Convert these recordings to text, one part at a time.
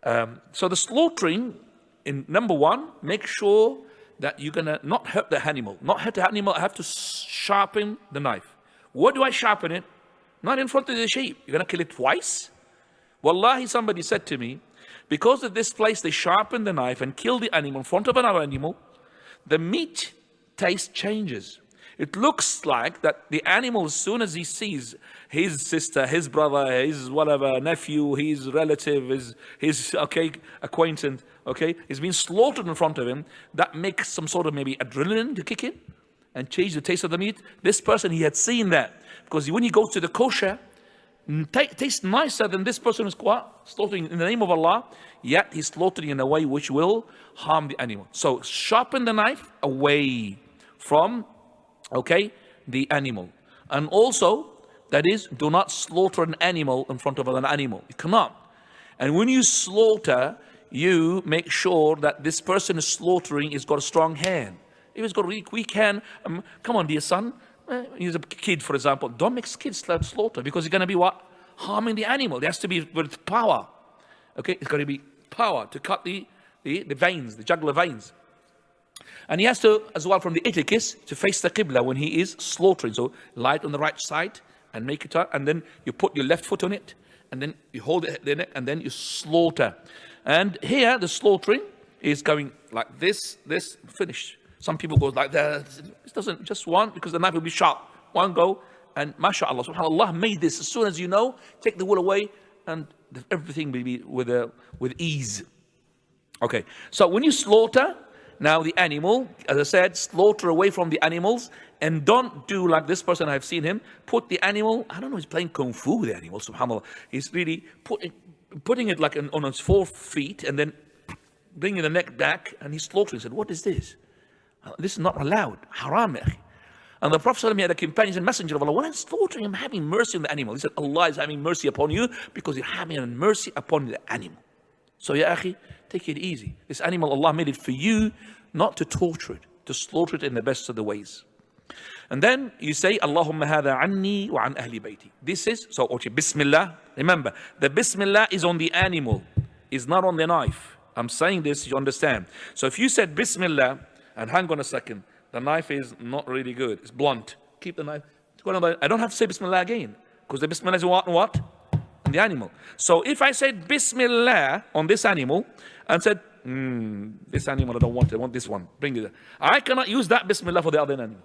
So the slaughtering, in number one, make sure that you're going to not hurt the animal. Not hurt the animal, I have to sharpen the knife. What do I sharpen it? Not in front of the sheep. You're going to kill it twice? Wallahi, somebody said to me, because of this place they sharpen the knife and kill the animal in front of another animal, the meat taste changes. It looks like that the animal, as soon as he sees his sister, his brother, his whatever, nephew, his relative, his acquaintance, he's been slaughtered in front of him, that makes some sort of maybe adrenaline to kick in and change the taste of the meat. This person, he had seen that. Because when he goes to the kosher, tastes nicer than this person who's slaughtering in the name of Allah, yet he's slaughtering in a way which will harm the animal. So sharpen the knife away from the animal. And also, that is, do not slaughter an animal in front of an animal. You cannot. And when you slaughter, you make sure that this person is slaughtering has got a strong hand. If he's got a weak hand, come on, dear son. He's a kid, for example. Don't make kids slaughter, because it's going to be what? Harming the animal. There has to be with power. It's going to be power to cut the veins, the jugular veins. And he has to, as well, from the etiquettes, to face the Qibla when he is slaughtering. So lie it on the right side and make it up, and then you put your left foot on it, and then you hold it in it, and then you slaughter. And here the slaughtering is going like this, finish. Some people go like that. It doesn't, just one, because the knife will be sharp. One go, and mashallah, subhanAllah made this. As soon as you know, take the wool away, and everything will be with ease. Okay, so when you slaughter, now the animal, as I said, slaughter away from the animals, and don't do like this person, I've seen him, put the animal, I don't know, he's playing kung fu with the animal, subhanAllah. He's really putting it like on his 4 feet, and then bringing the neck back, and he's slaughtering. He said, what is this? This is not allowed, haram. And the Prophet ﷺ had a companion and messenger of Allah, when I'm slaughtering, I'm having mercy on the animal. He said, Allah is having mercy upon you, because you're having mercy upon the animal. So ya akhi, take it easy. This animal, Allah made it for you, not to torture it, to slaughter it in the best of the ways. And then you say, Allahumma hadha anni wa an ahli bayti. This is, so Bismillah. Remember, the Bismillah is on the animal, is not on the knife. I'm saying this, you understand. So if you said Bismillah, and hang on a second, the knife is not really good, it's blunt. Keep the knife. I don't have to say Bismillah again, because the Bismillah is what? On the animal. So if I said Bismillah on this animal, and said, this animal I don't want, I want this one, bring it. I cannot use that Bismillah for the other animal.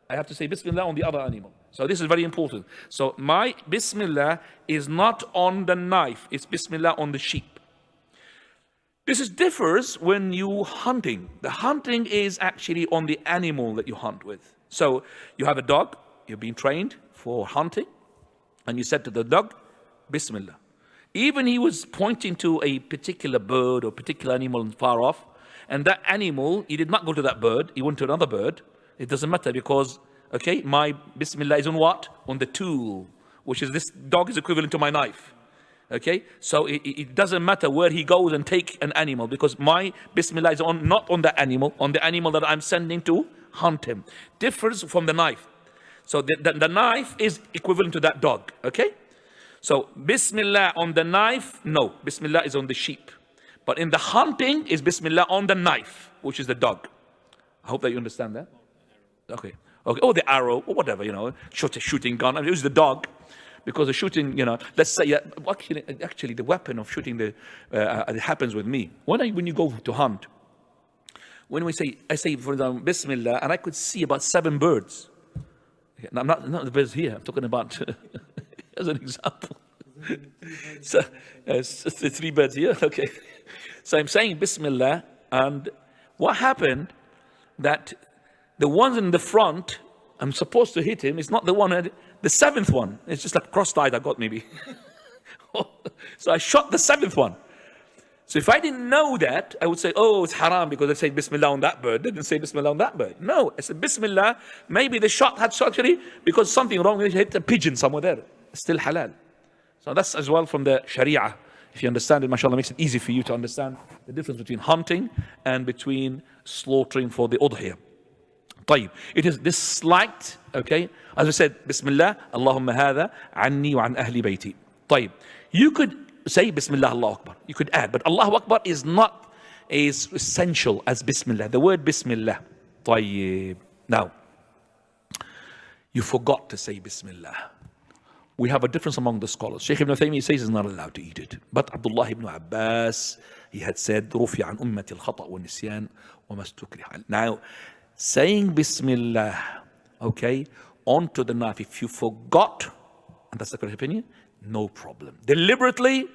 I have to say Bismillah on the other animal. So this is very important. So my Bismillah is not on the knife, it's Bismillah on the sheep. This differs when you hunting. The hunting is actually on the animal that you hunt with. So you have a dog, you've been trained for hunting, and you said to the dog, Bismillah. Even he was pointing to a particular bird or particular animal far off, and that animal, he did not go to that bird, he went to another bird. It doesn't matter, because, my Bismillah is on what? On the tool, which is, this dog is equivalent to my knife. So it doesn't matter where he goes and take an animal, because my Bismillah is not on the animal that I'm sending to hunt him. Differs from the knife. So the knife is equivalent to that dog. So Bismillah on the knife, no. Bismillah is on the sheep. But in the hunting is Bismillah on the knife, which is the dog. I hope that you understand that. Okay. Or the arrow, or whatever, shooting gun. I mean, use the dog. Because the shooting, let's say, actually the weapon of shooting, it happens with me. When you go to hunt, I say, for example, Bismillah, and I could see about 7 birds. I'm not the birds here, I'm talking about, as an example. So, 3 birds here, okay. So I'm saying Bismillah, and what happened, that the ones in the front, I'm supposed to hit him, it's not the one, the 7th one, it's just like cross-eyed I got maybe. So I shot the 7th one. So if I didn't know that, I would say, oh, it's haram because I said Bismillah on that bird. They didn't say Bismillah on that bird. No, I said Bismillah. Maybe the shot had surgery because something wrong, it hit a pigeon somewhere there. It's still halal. So that's as well from the Sharia. If you understand it, mashallah, makes it easy for you to understand the difference between hunting and between slaughtering for the udhiyah. طيب. It is this slight, as I said, Bismillah, Allahumma hadha anni wa an ahli bayti. طيب. You could say Bismillah, Allah Akbar. You could add, but Allahu Akbar is not as essential as Bismillah. The word Bismillah. طيب. Now, you forgot to say Bismillah. We have a difference among the scholars. Shaykh ibn Taymiyyah says he's not allowed to eat it. But Abdullah ibn Abbas, he had said, رُفِعَ عَنْ أُمَّةِ الْخَطَأُ وَالنِّسْيَانِ وَمَا اسْتُكْرِهَ. Now, saying Bismillah, okay, onto the knife, if you forgot, and that's the correct opinion, no problem. Deliberately,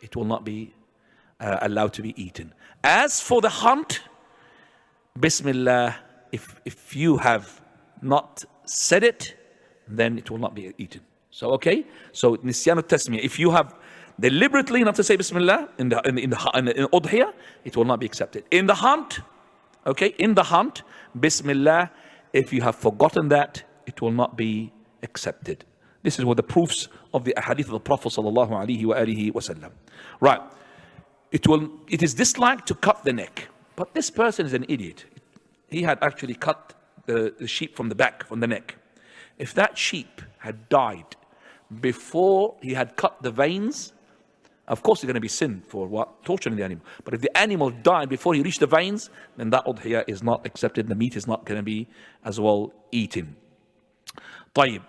it will not be allowed to be eaten. As for the hunt, Bismillah, if you have not said it, then it will not be eaten. So, okay, so Nisyan al-Tasmiyah, if you have deliberately not to say Bismillah in Udhiyah, it will not be accepted. In the hunt, okay, in the hunt, Bismillah, if you have forgotten that, it will not be accepted. This is what the proofs of the ahadith of the Prophet sallallahu alaihi wasallam. Right, it is disliked to cut the neck, but this person is an idiot. He had actually cut the sheep from the back, from the neck. If that sheep had died before he had cut the veins, of course, it's going to be sin for what? Torturing the animal. But if the animal died before he reached the veins, then that udhiyah is not accepted. The meat is not going to be as well eaten. طيب.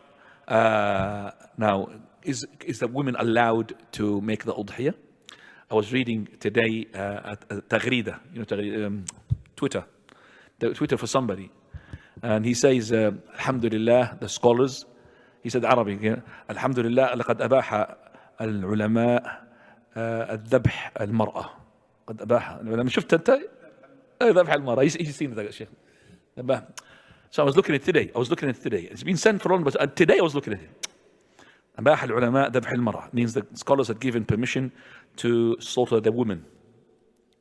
Now, is the women allowed to make the udhiyah? I was reading today at Taghrida, Twitter for somebody. And he says, Alhamdulillah, the scholars, he said Arabic, Alhamdulillah, لقد أباح العلماء الذبح المرأة. قد أباح العلماء. شفت أنت؟ ذبح المرأة. He's seen that, Sheikh. So I was looking at it today. It's been sent for long, but today I was looking at it. أباح العلماء ذبح المرأة means the scholars had given permission to slaughter the women.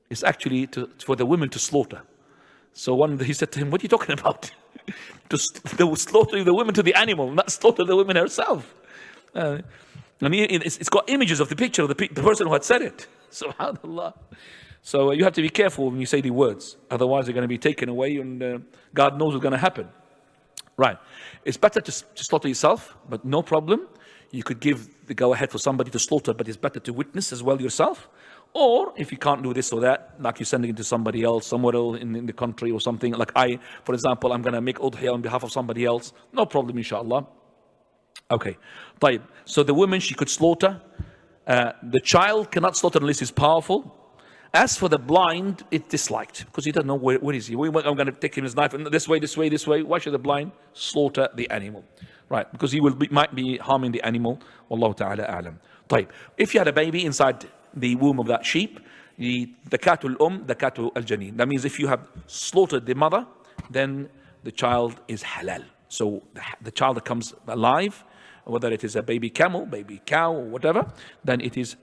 It's actually for the women to slaughter. So he said to him, what are you talking about? To slaughter the women to the animal, not slaughter the woman herself. And it's got images of the picture of the person who had said it. SubhanAllah. So you have to be careful when you say the words. Otherwise they're going to be taken away and God knows what's going to happen. Right. It's better to slaughter yourself, but no problem. You could give the go-ahead for somebody to slaughter, but it's better to witness as well yourself. Or if you can't do this or that, like you're sending it to somebody else, somewhere else in the country or something. Like for example, I'm going to make udhiyah on behalf of somebody else. No problem, inshallah. Okay. طيب. So the woman, she could slaughter. The child cannot slaughter unless he's powerful. As for the blind, it's disliked because he doesn't know where is he. I'm going to take him his knife and this way. Why should the blind slaughter the animal? Right, because he might be harming the animal. Wallahu ta'ala a'lam. طيب. If you had a baby inside the womb of that sheep, the dakatul dakatul al-janin. That means if you have slaughtered the mother, then the child is halal. So the child that comes alive, whether it is a baby camel, baby cow, or whatever, then it is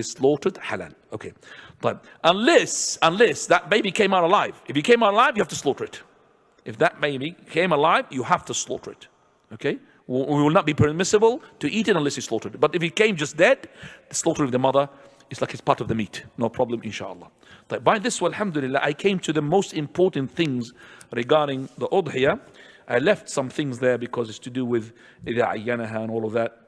slaughtered halal. Okay, but unless that baby came out alive. If he came out alive, you have to slaughter it. If that baby came alive, you have to slaughter it. Okay, we will not be permissible to eat it unless he slaughtered it. But if he came just dead, the slaughter of the mother is like it's part of the meat. No problem, inshallah. But by this, alhamdulillah, I came to the most important things regarding the udhiyah. I left some things there because it's to do with إِذَا عَيَّنَهَا and all of that.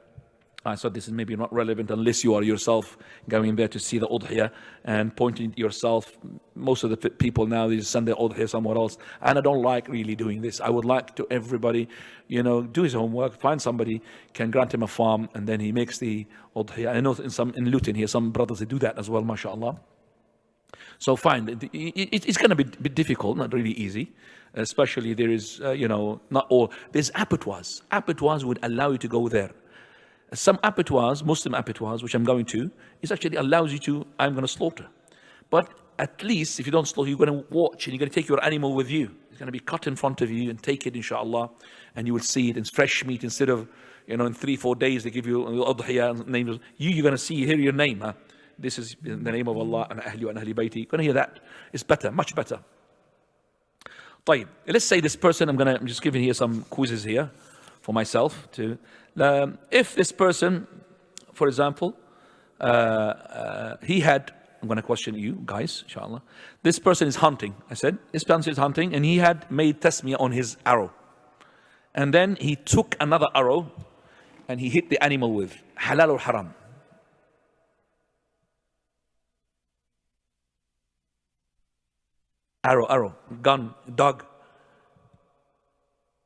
I thought this is maybe not relevant unless you are yourself going there to see the udhiyah and pointing to yourself. Most of the people now, they just send their udhiyah somewhere else. And I don't like really doing this. I would like to everybody, do his homework, find somebody, can grant him a farm, and then he makes the udhiyah. I know in Luton here, some brothers, they do that as well, mashallah. So fine, it's going to be a bit difficult, not really easy. Especially there is, not all. There's abattoirs. Abattoirs would allow you to go there. Some abattoirs, Muslim abattoirs, which I'm going to, it actually allows you to, I'm going to slaughter. But at least if you don't slaughter, you're going to watch and you're going to take your animal with you. It's going to be cut in front of you and take it, inshallah, and you will see it. It's fresh meat instead of, in 3-4 days they give you udhiyah names. You're going to hear your name. Huh? This is in the name of Allah and Ahli and Ahli Bayti. You're going to hear that. It's better, much better. طيب. Let's say this person, I'm just giving here some quizzes here for myself to. If this person, for example, he had, I'm going to question you guys, inshallah. This person is hunting. I said, this person is hunting and he had made tasmiyah on his arrow. And then he took another arrow and he hit the animal with halal or haram. Arrow, gun, dog.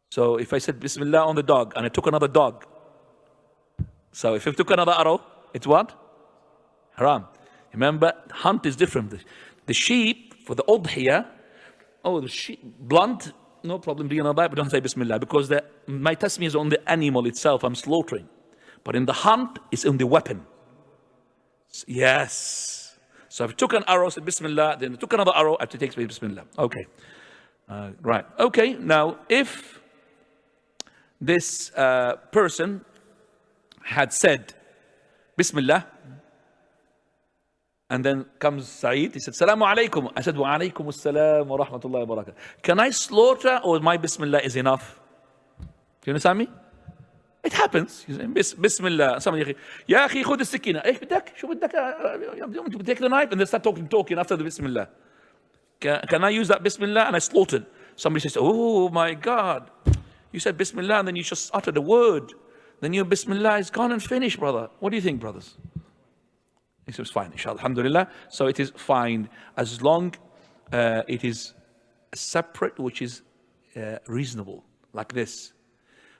So if I said Bismillah on the dog and I took another dog, so if I took another arrow, it's what? Haram. Remember, hunt is different. The sheep for the udhiyah, the sheep, blunt, no problem doing that, but don't say Bismillah because my tasmiyah is on the animal itself, I'm slaughtering. But in the hunt, it's on the weapon. Yes. So if I took an arrow, said Bismillah, then I took another arrow, I have to take Bismillah. Okay. Right. Okay, now if this person had said Bismillah, and then comes Saeed, he said, Salamu alaikum. I said, Wa alaikum assalam wa rahmatullahi wa barakatuh. Can I slaughter or my Bismillah is enough? Do you understand me? It happens. Bismillah. Somebody, Ya akhi, khud as-sikina. ايش بدك? شو بدك? Take the knife and then start talking after the Bismillah. Can I use that Bismillah? And I slaughtered. Somebody says, oh my God. You said Bismillah and then you just uttered a word. Then your Bismillah is gone and finished, brother. What do you think, brothers? He says, fine, inshallah, alhamdulillah. So it is fine as long it is separate, which is reasonable, like this.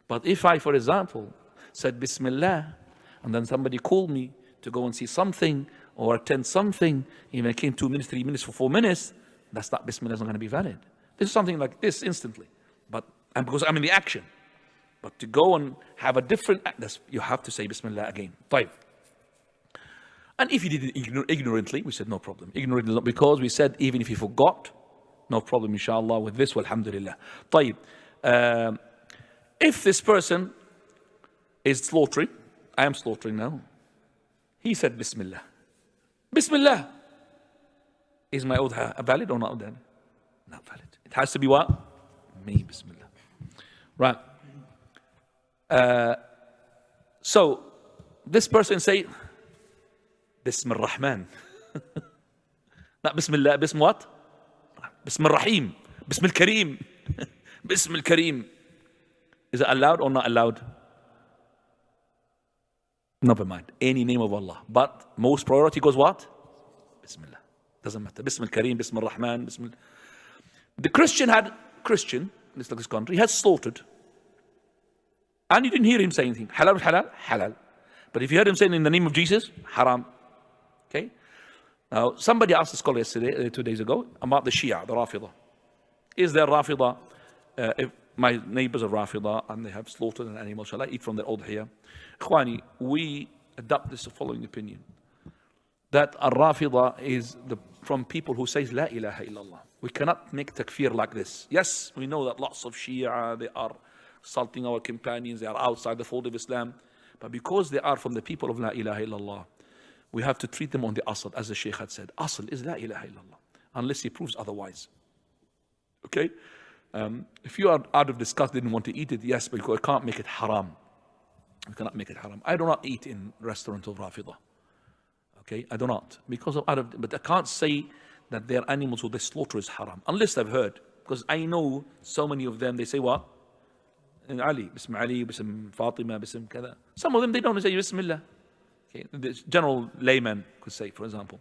But if I, for example, said Bismillah, and then somebody called me to go and see something or attend something, even I came 2 minutes, 3 minutes, for 4 minutes, that's not Bismillah, is not going to be valid. This is something like this instantly. And because I'm in the action. But to go and have a different act, you have to say Bismillah again. Fine. And if you did it ignorantly, we said no problem. Ignorantly, because we said even if you forgot, no problem, inshallah, with this, walhamdulillah. طيب. If this person is slaughtering, I am slaughtering now, he said Bismillah. Bismillah. Is my udhiyah valid or not valid? Not valid. It has to be what? Me, Bismillah. Right. So, this person say, Bism ar-Rahman. Not Bismillah, Bism what? Bism ar-Rahim. Bism al-Kareem. Bism al-Kareem. Is it allowed or not allowed? Never mind. Any name of Allah. But most priority goes what? Bismillah. Doesn't matter. Bism al-Kareem, Bism ar-Rahman, Bism. The Christian, in this country, has slaughtered. And you didn't hear him say anything. Halal, halal, halal. But if you heard him saying in the name of Jesus, haram. Okay? Now, somebody asked a scholar yesterday, 2 days ago, about the Shia, the Rafidah. Is there Rafidah, if my neighbors are Rafidah and they have slaughtered an animal, shall I eat from their udhiyah? Ikhwani, we adopt this following opinion. That Rafidah is from people who say La ilaha illallah. We cannot make takfir like this. Yes, we know that lots of Shia, they are assaulting our companions, they are outside the fold of Islam. But because they are from the people of La ilaha illallah, we have to treat them on the asl, as the Shaykh had said. Asl is La ilaha illallah, unless he proves otherwise. Okay? If you are out of disgust, didn't want to eat it, yes, but you can't make it haram. You cannot make it haram. I do not eat in restaurants of Rafidah. Okay? I do not. But I can't say that their animals who they slaughter is haram. Unless I've heard. Because I know so many of them, they say what? Ali, Bism Ali, Bism Fatima, Bism kada. Some of them, they don't say Bismillah. Okay? The general layman could say, for example.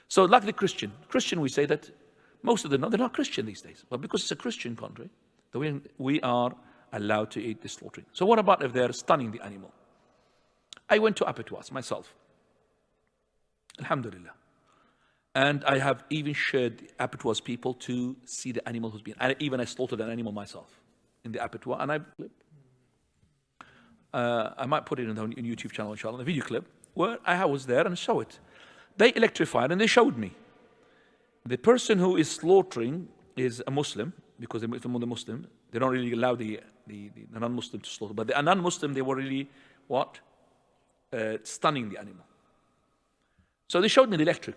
So like the Christian we say that most of them, they're not Christian these days. But because it's a Christian country, we are allowed to eat the slaughtering. So what about if they're stunning the animal? I went to abattoirs myself. Alhamdulillah. And I have even shared the abattoirs people to see the animal who's been. I slaughtered an animal myself in the abattoir, and I might put it in the YouTube channel, inshallah, a video clip where I was there and show it. They electrified and they showed me. The person who is slaughtering is a Muslim, because they're the Muslim. They don't really allow the non-Muslim to slaughter. But the non-Muslim, they were really, what? Stunning the animal. So they showed me the electric.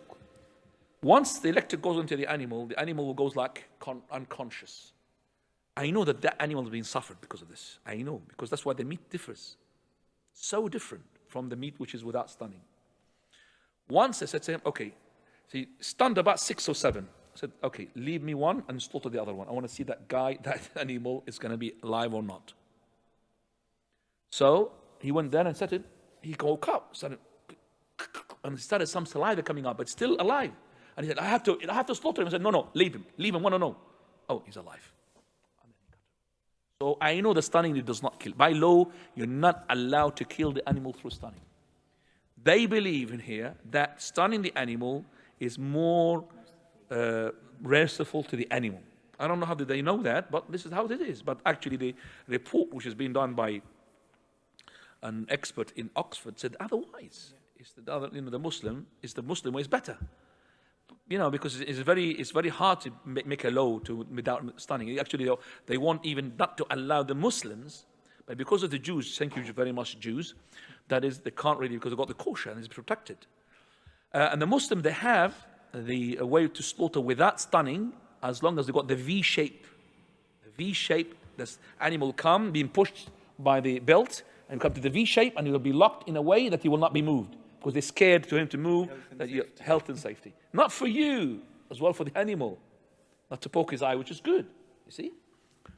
Once the electric goes into the animal goes like unconscious. I know that animal has been suffered because of this. I know, because that's why the meat differs. So different from the meat which is without stunning. Once I said to him, okay, so he stunned about 6 or 7. I said, okay, leave me one and slaughter the other one. I want to see that animal is going to be alive or not. So he went there and said it. He woke up, and started some saliva coming up, but still alive. And he said, I have to slaughter him. I said, no, leave him. Want to know. Oh, he's alive. So I know the stunning, it does not kill. By law, you're not allowed to kill the animal through stunning. They believe in here that stunning the animal is more merciful to the animal. I don't know how did they know that, but this is how it is. But actually the report which has been done by an expert in Oxford said otherwise. It's the Muslim way is better. Because it's very hard to make a law without stunning. Actually, they want even not to allow the Muslims, but because of the Jews, thank you very much, Jews, that is, they can't really, because they've got the kosher and it's protected. And the Muslim, they have the way to slaughter without stunning, as long as they've got the V shape. The V shape, this animal come, being pushed by the belt, and come to the V shape, and he will be locked in a way that he will not be moved. Because they're scared to him to move, health and safety. Not for you, as well for the animal. Not to poke his eye, which is good, you see?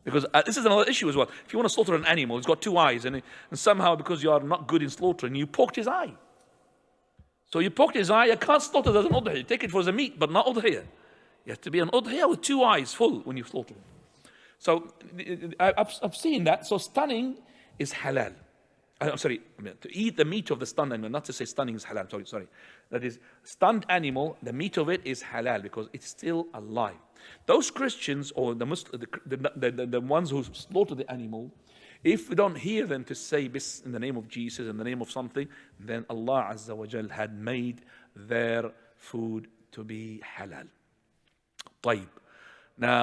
Because this is another issue as well. If you want to slaughter an animal, it's got two eyes, and somehow because you are not good in slaughtering, you poked his eye. So you poked his eye, you can't slaughter as an udhiyah. You take it for the meat, but not udhiyah. You have to be an udhiyah with two eyes full when you slaughter him. So I've seen that. So stunning is halal. I'm sorry, to eat the meat of the stunned animal, not to say stunning is halal, sorry. That is, stunned animal, the meat of it is halal because it's still alive. Those Christians or the ones who slaughter the animal, if we don't hear them to say this in the name of Jesus, in the name of something, then Allah Azza wa Jal had made their food to be halal. طيب. Now,